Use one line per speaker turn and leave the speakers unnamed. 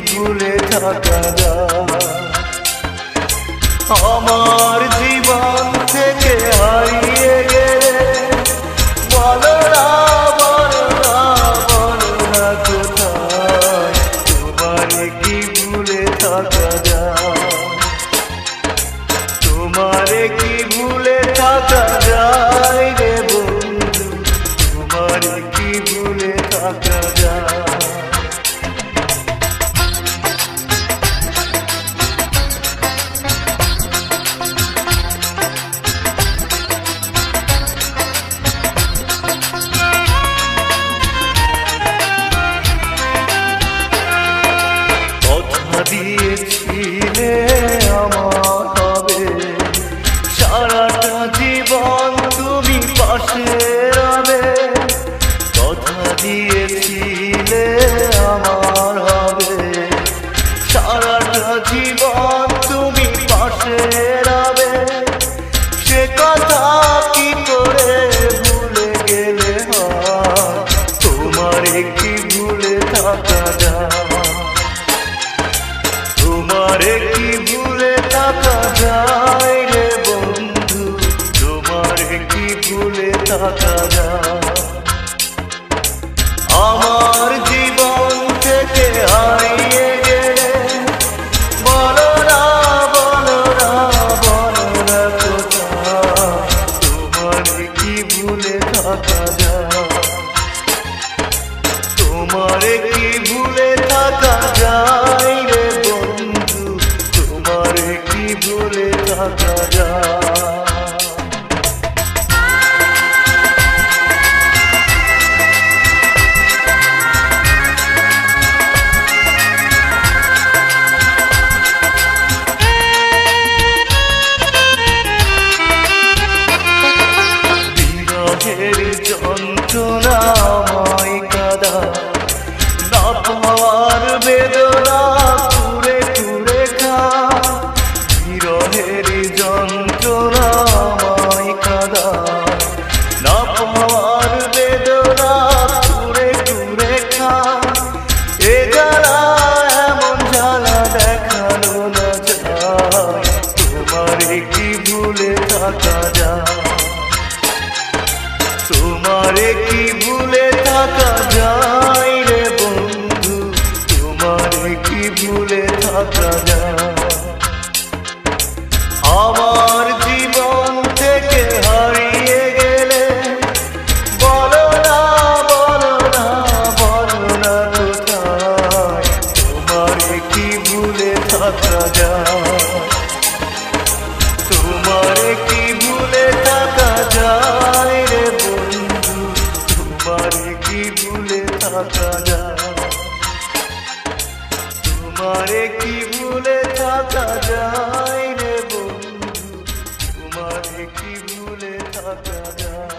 ভুলে থাকা যায়? আমার জীবন থেকে হারিয়ে গেলে বলো না, বলো না, বলো না কোথায় তোমারে কি ভুলে থাকা যায়? তোমারে কি ভুলে থাকা যায় রে বন্ধু, তোমারে কি ভুলে থাকা যায়? দিয়েছিলে আমার হবে সারাটা জীবন তুমি পাশে রবে। কথা দিয়েছিলে আমার হবে সারাটা জীবন তুমি পাশে রবে। সে কথা কি করে ভুলে গেলে হয়? তোমারে কি ভুলে থাকা যায়? তোমারে কি ভুলে থাকা যায় রে বন্ধু, তোমারে কি ভুলে থাকা যায়? আমার জীবন থেকে হারিয়ে গেলে বলো না, বলো না, বলো না কোথায় তোমারে কি ভুলে থাকা যায়? তোমারে কি ভুলে থাকা যায় রে বন্ধু, তোমারে কি ভুলে থাকা যায়? বিরহের যন্ত্রণাময় কাদা না পাওয়ার বেদনা কুড়ে কুড়ে খা। বিরহের যন্ত্রণাময় কাদা না পাওয়ার বেদনা কুড়ে কুড়ে খা। এ জ্বালা এমন জ্বালা দেখানো না যায়, তোমারে কি ভুলে থাকা যায়? তোমারে কি ভুলে থাকা যায় রে বন্ধু, তোমারে কি ভুলে থাকা যায়? আমার জীবন থেকে হারিয়ে গেলে বলো না, বলো না, বলো না কোথায় তোমারে কি ভুলে থাকা যায়? তোমারে কি ভুলে থাকা যায় রে বন্ধু, তোমারে কি ভুলে থাকা যায়? তোমারে কি ভুলে থাকা যায় রে বন্ধু, তোমারে কি ভুলে থাকা যায়?